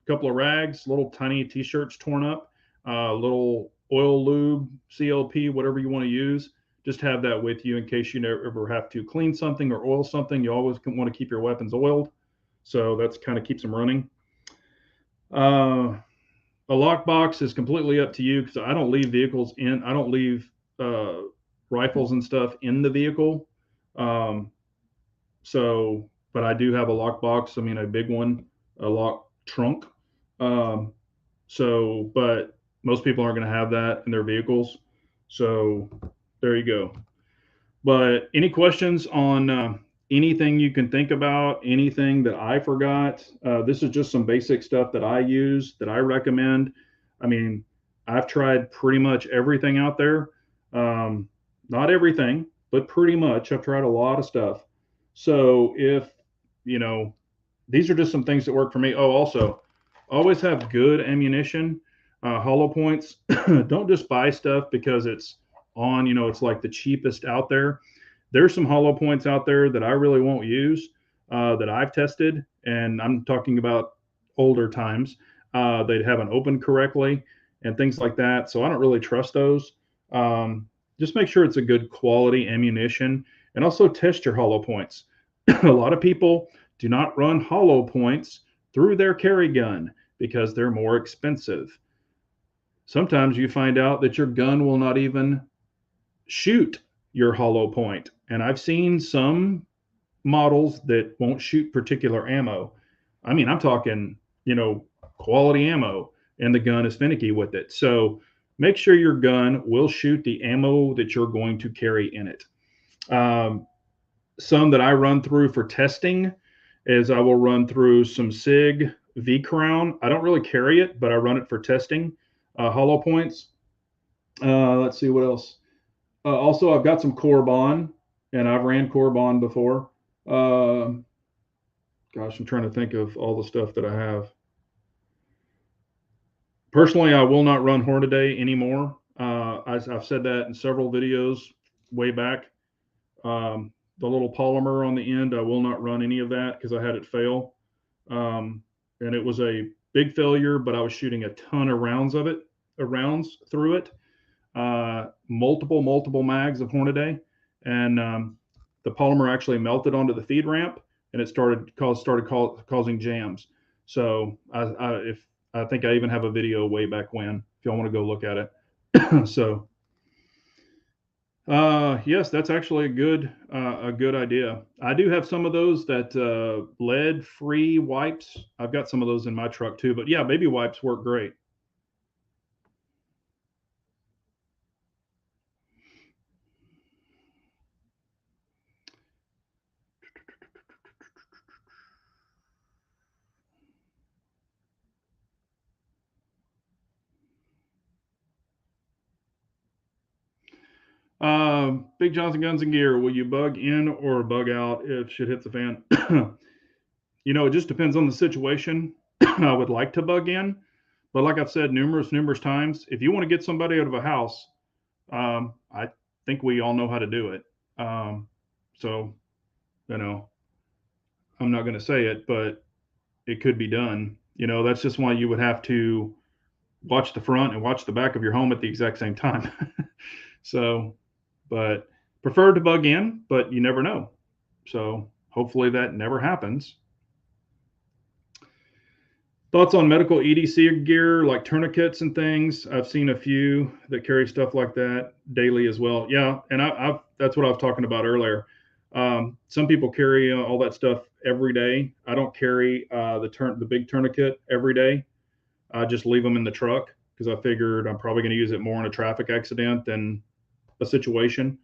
a couple of rags, little tiny t-shirts torn up, little oil lube, CLP, whatever you want to use. Just have that with you in case you ever have to clean something or oil something. You always want to keep your weapons oiled. So that's kind of keeps them running. A lockbox is completely up to you, because I don't leave vehicles in. I don't leave rifles and stuff in the vehicle. But I do have a lockbox. I mean, a big one, a lock trunk. But Most people aren't going to have that in their vehicles. So there you go. But any questions on anything you can think about, anything that I forgot? This is just some basic stuff that I use that I recommend. I mean, I've tried pretty much everything out there. Not everything, but pretty much. I've tried a lot of stuff. So if, you know, these are just some things that work for me. Oh, also, always have good ammunition, hollow points. Don't just buy stuff because it's on, it's like the cheapest out there. There's some hollow points out there that I really won't use, that I've tested, and I'm talking about older times. They haven't opened correctly and things like that. So I don't really trust those. Just make sure it's a good quality ammunition, and also test your hollow points. A lot of people do not run hollow points through their carry gun because they're more expensive. Sometimes you find out that your gun will not even shoot your hollow point. And I've seen some models that won't shoot particular ammo. I mean, I'm talking, quality ammo, and the gun is finicky with it. So make sure your gun will shoot the ammo that you're going to carry in it. Some that I run through for testing is I will run through some SIG V Crown. I don't really carry it, but I run it for testing. Hollow points. Let's see what else. Also, I've got some Corbon, and I've ran Corbon before. Gosh, I'm trying to think of all the stuff that I have. Personally, I will not run Hornady anymore. I've said that in several videos way back. The little polymer on the end, I will not run any of that because I had it fail. And it was a big failure, but I was shooting a ton of rounds through it. Multiple mags of Hornady, and the polymer actually melted onto the feed ramp, and it started causing jams. So I think I even have a video way back when, if y'all want to go look at it. So yes, that's actually a good idea. I do have some of those that lead-free wipes. I've got some of those in my truck too. But yeah, baby wipes work great. Big Johnson Guns and Gear, will you bug in or bug out if shit hits the fan? It just depends on the situation. I would like to bug in, but like I've said numerous times, if you want to get somebody out of a house, I think we all know how to do it. So, I'm not going to say it, but it could be done. That's just why you would have to watch the front and watch the back of your home at the exact same time. So, but prefer to bug in, but you never know. So hopefully that never happens. Thoughts on medical EDC gear like tourniquets and things? I've seen a few that carry stuff like that daily as well. Yeah, and that's what I was talking about earlier. Some people carry all that stuff every day. I don't carry the big tourniquet every day. I just leave them in the truck because I figured I'm probably going to use it more in a traffic accident than a situation.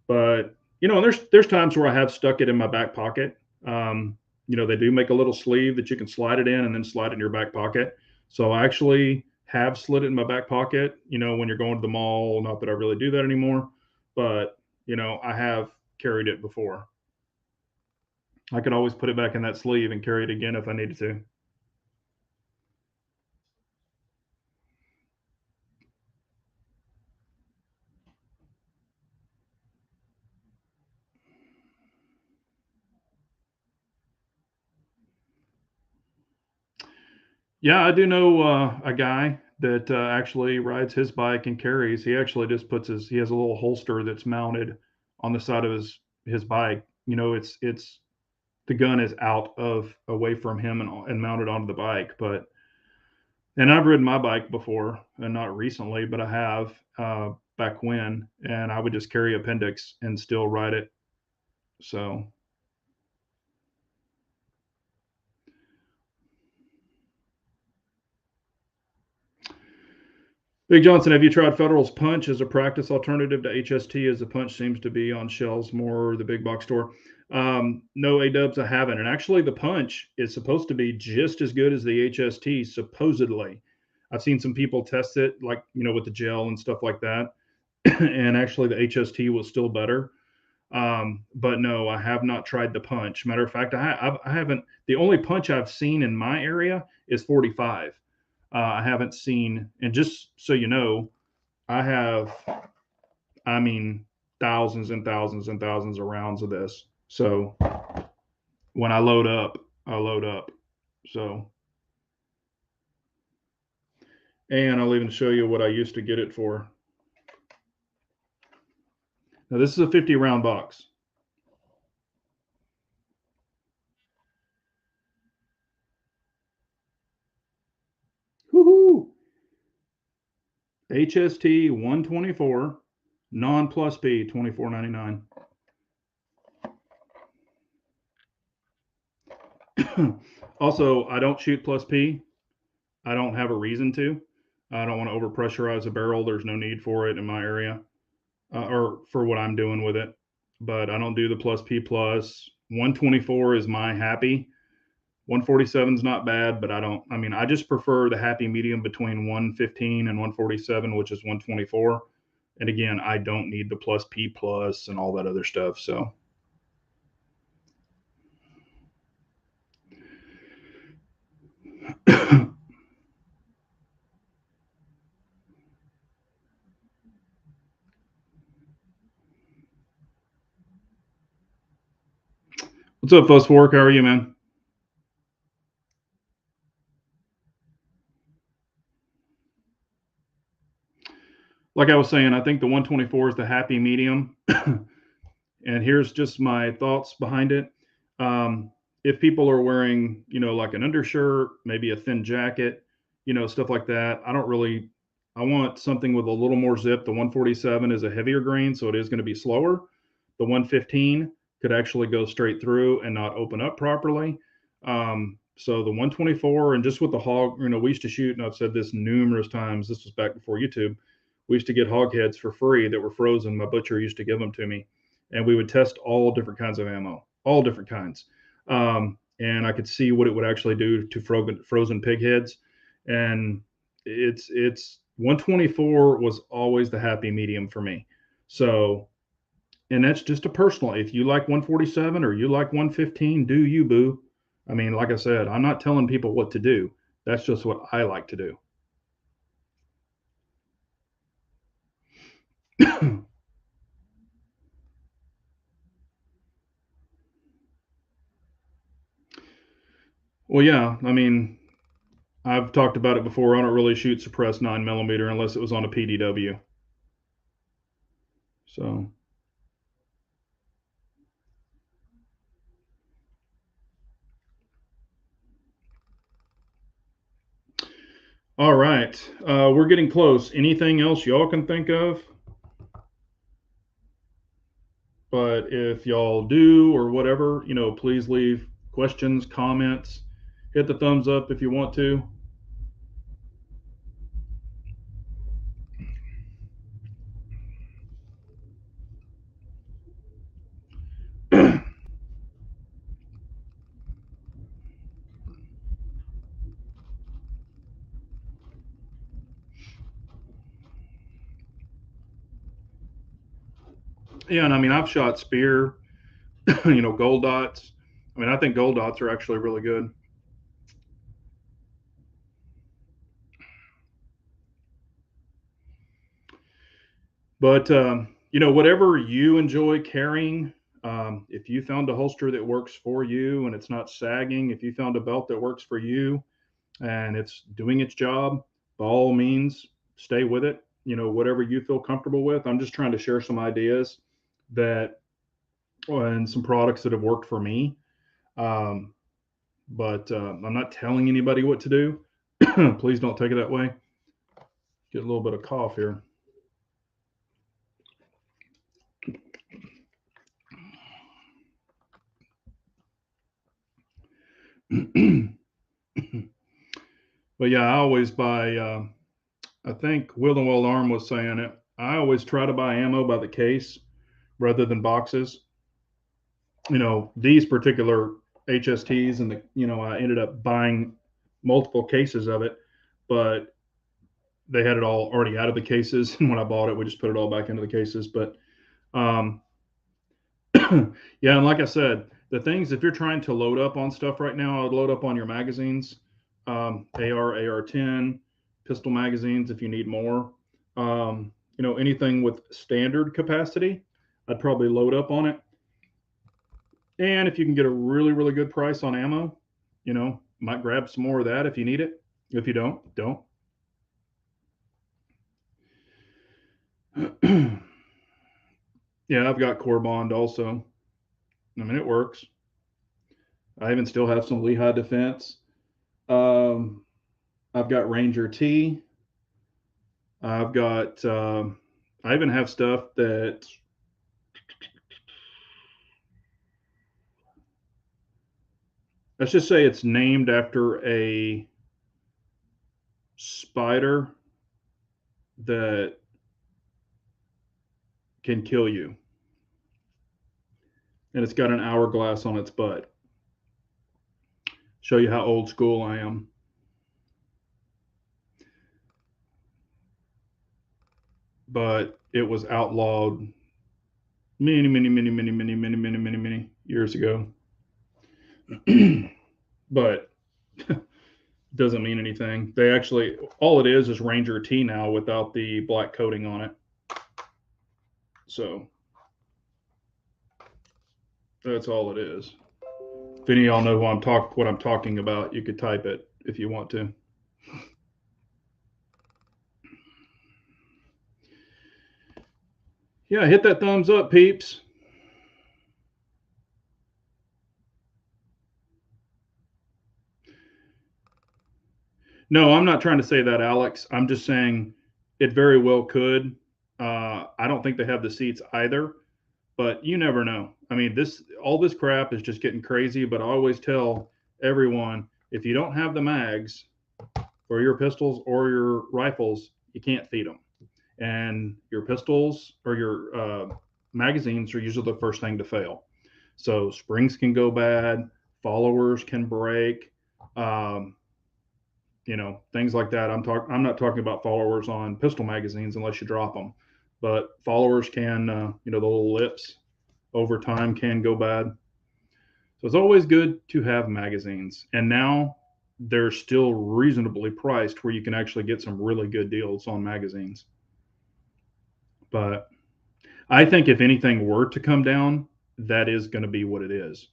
But there's times where I have stuck it in my back pocket. They do make a little sleeve that you can slide it in and then slide it in your back pocket. So I actually have slid it in my back pocket, when you're going to the mall. Not that I really do that anymore, but I have carried it before. I could always put it back in that sleeve and carry it again if I needed to. Yeah, I do know a guy that actually rides his bike and carries. He actually just he has a little holster that's mounted on the side of his bike. It's the gun is away from him and mounted onto the bike. And I've ridden my bike before, and not recently, but I have back when, and I would just carry appendix and still ride it. So. Big Johnson, have you tried Federal's Punch as a practice alternative to HST, as the Punch seems to be on shelves more the big box store? No, A-dubs, I haven't. And actually, the Punch is supposed to be just as good as the HST, supposedly. I've seen some people test it, like, with the gel and stuff like that. And actually, the HST was still better. But no, I have not tried the Punch. Matter of fact, I haven't. The only Punch I've seen in my area is 45. I haven't seen, and just so you know, I have, thousands and thousands and thousands of rounds of this. So when I load up, I load up. So, and I'll even show you what I used to get it for. Now, this is a 50 round box. Woohoo! HST 124, non plus P, $24.99. Also, I don't shoot plus P. I don't have a reason to. I don't want to overpressurize a barrel. There's no need for it in my area, or for what I'm doing with it. But I don't do the plus P plus. 124 is my happy. 147 is not bad, but I just prefer the happy medium between 115 and 147, which is 124. And again, I don't need the plus P plus and all that other stuff. So. What's up, Fuss Fork? How are you, man? Like I was saying, I think the 124 is the happy medium. And here's just my thoughts behind it. If people are wearing, like an undershirt, maybe a thin jacket, stuff like that, I want something with a little more zip. The 147 is a heavier grain, so it is going to be slower. The 115 could actually go straight through and not open up properly. So the 124, and just with the hog, we used to shoot, and I've said this numerous times, this was back before YouTube, we used to get hog heads for free that were frozen. My butcher used to give them to me, and we would test all different kinds of ammo, all different kinds. And I could see what it would actually do to frozen pig heads. And it's 124 was always the happy medium for me. So, and that's just a personal. If you like 147 or you like 115, do you, boo? Like I said, I'm not telling people what to do. That's just what I like to do. Well, yeah, I've talked about it before. I don't really shoot suppressed 9mm unless it was on a PDW. So, all right, we're getting close. Anything else y'all can think of? But if y'all do or whatever, please leave questions, comments, hit the thumbs up if you want to. Yeah, and I've shot spear, gold dots. I think gold dots are actually really good. But whatever you enjoy carrying, if you found a holster that works for you and it's not sagging, if you found a belt that works for you and it's doing its job, by all means, stay with it. Whatever you feel comfortable with. I'm just trying to share some ideas and some products that have worked for me. But I'm not telling anybody what to do. Please don't take it that way. Get a little bit of cough here. But yeah, I always buy I think Will and Well Arm was saying it. I always try to buy ammo by the case rather than boxes. You know, these particular HSTs and I ended up buying multiple cases of it, but they had it all already out of the cases. And when I bought it, we just put it all back into the cases. But um, yeah, and like I said, the things, if you're trying to load up on stuff right now, I would load up on your magazines, AR, AR-10, pistol magazines if you need more. Anything with standard capacity, I'd probably load up on it. And if you can get a really, really good price on ammo, might grab some more of that if you need it. If you don't. Yeah, I've got Core Bond also. I mean, it works. I even still have some Lehigh Defense. I've got Ranger T. I've got, I even have stuff that, let's just say it's named after a spider that can kill you. And it's got an hourglass on its butt. Show you how old school I am. But it was outlawed many years ago. But doesn't mean anything. They actually, all it is Ranger T now without the black coating on it. So that's all it is. If any of y'all know what I'm talking about, you could type it if you want to. Yeah, hit that thumbs up, peeps. No, I'm not trying to say that, Alex. I'm just saying it very well could. I don't think they have the seats either, but you never know. I mean, all this crap is just getting crazy, but I always tell everyone, if you don't have the mags for your pistols or your rifles, you can't feed them. And your pistols or your magazines are usually the first thing to fail. So springs can go bad, followers can break, things like that. I'm not talking about followers on pistol magazines unless you drop them, but followers can, the little lips over time can go bad. So it's always good to have magazines. And now they're still reasonably priced where you can actually get some really good deals on magazines. But I think if anything were to come down, that is going to be what it is.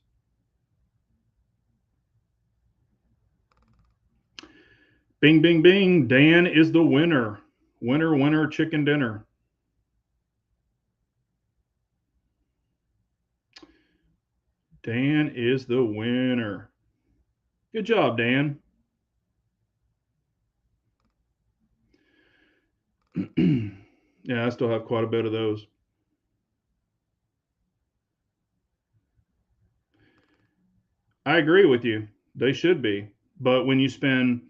Bing, bing, bing. Dan is the winner. Winner, winner, chicken dinner. Dan is the winner. Good job, Dan. Yeah, I still have quite a bit of those. I agree with you. They should be. But when you spend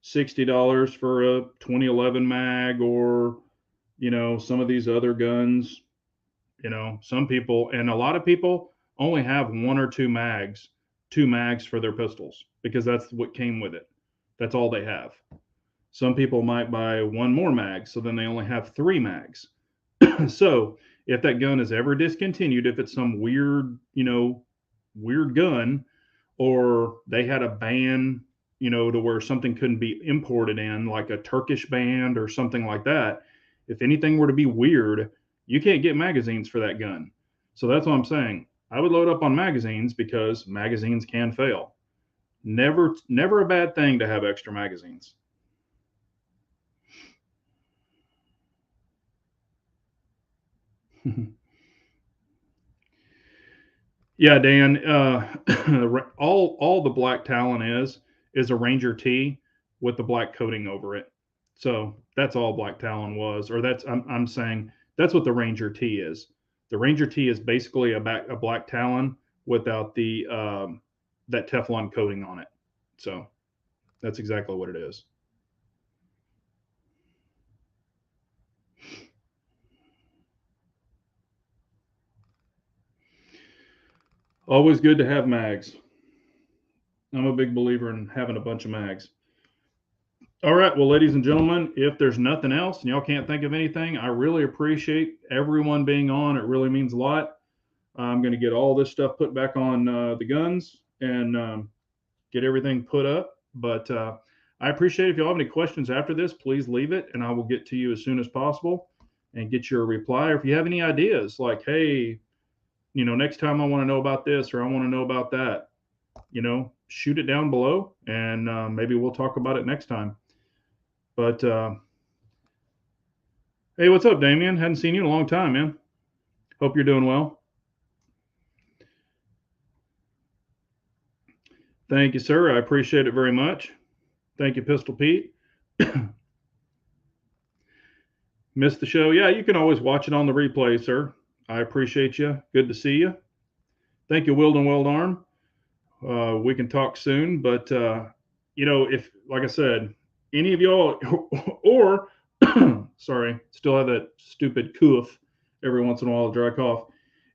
$60 for a 2011 mag or, some of these other guns, some people, and a lot of people only have one or two mags for their pistols because that's what came with it. That's all they have. Some people might buy one more mag, so then they only have 3 mags. So if that gun is ever discontinued, if it's some weird gun, or they had a ban, to where something couldn't be imported in, like a Turkish ban or something like that, if anything were to be weird, you can't get magazines for that gun. So that's what I'm saying. I would load up on magazines because magazines can fail. Never a bad thing to have extra magazines. Yeah, Dan. All the black Talon is a Ranger T with the black coating over it. So that's all black Talon was, or I'm saying that's what the Ranger T is. The Ranger T is basically a black Talon without the that Teflon coating on it. So that's exactly what it is. Always good to have mags. I'm a big believer in having a bunch of mags. All right, well, ladies and gentlemen, if there's nothing else and y'all can't think of anything, I really appreciate everyone being on. It really means a lot. I'm going to get all this stuff put back on the guns and get everything put up. But I appreciate it. If y'all have any questions after this, please leave it, and I will get to you as soon as possible and get your reply. Or if you have any ideas, like, hey, you know, next time I want to know about this or I want to know about that, you know, shoot it down below, and maybe we'll talk about it next time. But hey, what's up, Damien? Hadn't seen you in a long time, man. Hope you're doing well. Thank you, sir. I appreciate it very much. Thank you, Pistol Pete. Missed the show? Yeah, you can always watch it on the replay, sir. I appreciate you. Good to see you. Thank you, Wild and Weld Arm. We can talk soon, but you know, if, like I said, any of y'all or sorry, still have that stupid cough every once in a while, a dry cough.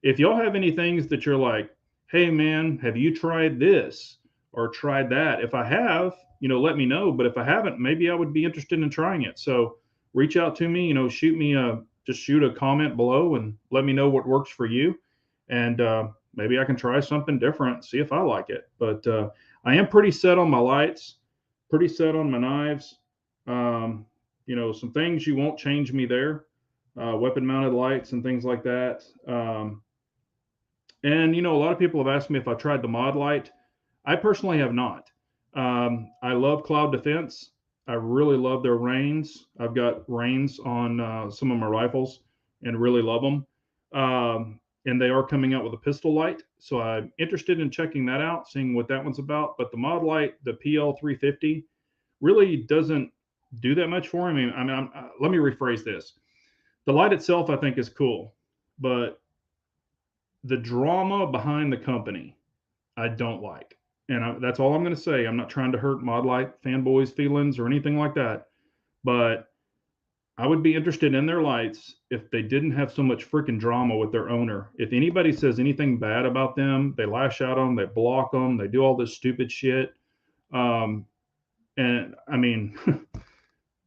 If y'all have any things that you're like, hey man, have you tried this or tried that? If I have, you know, let me know. But if I haven't, maybe I would be interested in trying it. So reach out to me, you know, just shoot a comment below and let me know what works for you. And maybe I can try something different, see if I like it. But I am pretty set on my lights, pretty set on my knives. You know, some things you won't change me there, weapon mounted lights and things like that. And, you know, a lot of people have asked me if I tried the mod light. I personally have not. I love Cloud Defense. I really love their reins. I've got reins on some of my rifles and really love them. And they are coming out with a pistol light. So I'm interested in checking that out, seeing what that one's about. But the mod light, the PL350, really doesn't do that much for me. Let me rephrase this. The light itself, I think, is cool. But the drama behind the company, I don't like. And that's all I'm going to say. I'm not trying to hurt mod light fanboys' feelings or anything like that. But I would be interested in their lights if they didn't have so much freaking drama with their owner. If anybody says anything bad about them, they lash out on them, they block them, they do all this stupid shit. And I mean,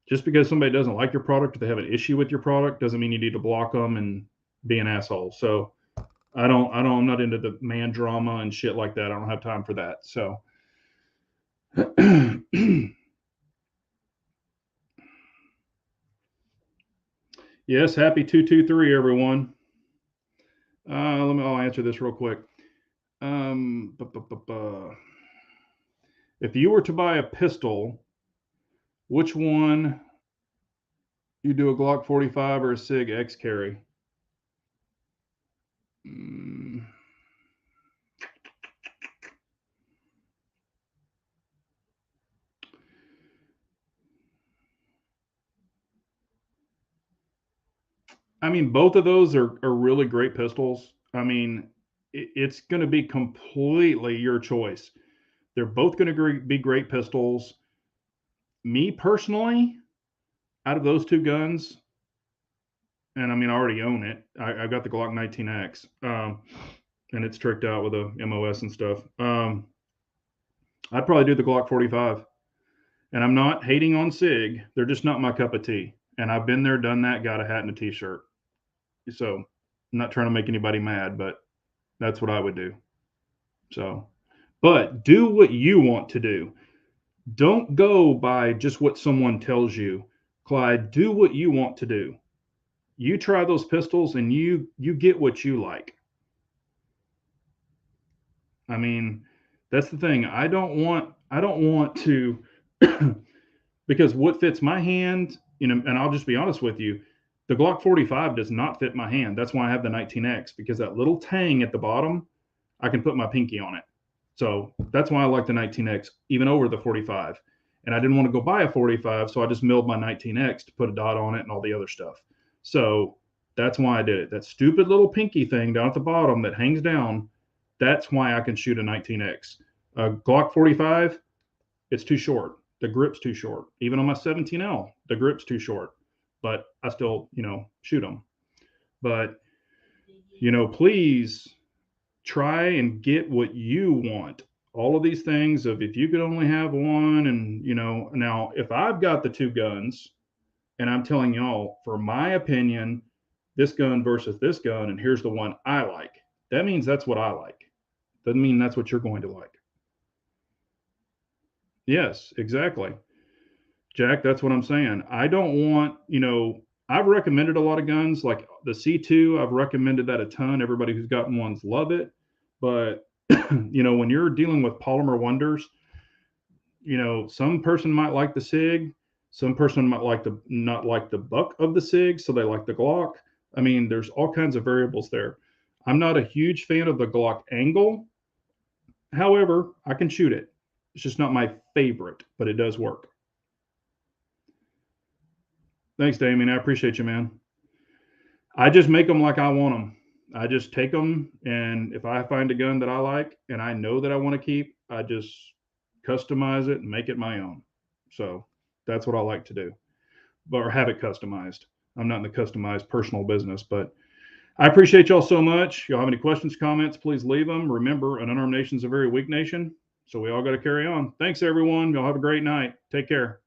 just because somebody doesn't like your product, if they have an issue with your product, doesn't mean you need to block them and be an asshole. So I'm not into the man drama and shit like that. I don't have time for that. So yes, happy 223, everyone. I'll answer this real quick. If you were to buy a pistol, which one you do, a Glock 45 or a SIG X carry? I mean, both of those are really great pistols. I mean, it's going to be completely your choice. They're both going to be great pistols. Me personally, out of those two guns, and I mean, I already own it. I've got the Glock 19X, and it's tricked out with a MOS and stuff. I'd probably do the Glock 45. And I'm not hating on SIG. They're just not my cup of tea. And I've been there, done that, got a hat and a t-shirt. So I'm not trying to make anybody mad, but that's what I would do. So, but do what you want to do. Don't go by just what someone tells you. Clyde, do what you want to do. You try those pistols and you get what you like. I mean, that's the thing. I don't want to because what fits my hand, you know, and I'll just be honest with you, the Glock 45 does not fit my hand. That's why I have the 19X, because that little tang at the bottom, I can put my pinky on it. So that's why I like the 19X even over the 45. And I didn't want to go buy a 45, so I just milled my 19X to put a dot on it and all the other stuff. So that's why I did it. That stupid little pinky thing down at the bottom that hangs down, that's why I can shoot a 19X. A Glock 45, it's too short. The grip's too short. Even on my 17L, the grip's too short. But I still, you know, shoot them. But, you know, please try and get what you want. All of these things of if you could only have one, and you know, now if I've got the two guns and I'm telling y'all, for my opinion, this gun versus this gun, and here's the one I like, that means that's what I like. Doesn't mean that's what you're going to like. Yes, exactly. Jack, that's what I'm saying. I don't want, you know, I've recommended a lot of guns like the C2. I've recommended that a ton. Everybody who's gotten ones love it. But, you know, when you're dealing with polymer wonders, you know, some person might like the SIG. Some person might like the not like the buck of the SIG, so they like the Glock. I mean, there's all kinds of variables there. I'm not a huge fan of the Glock angle. However, I can shoot it. It's just not my favorite, but it does work. Thanks, Damien. I appreciate you, man. I just make them like I want them. I just take them, and if I find a gun that I like and I know that I want to keep, I just customize it and make it my own. So that's what I like to do, or have it customized. I'm not in the customized personal business, but I appreciate y'all so much. Y'all have any questions, comments, please leave them. Remember, an unarmed nation is a very weak nation, so we all got to carry on. Thanks, everyone. Y'all have a great night. Take care.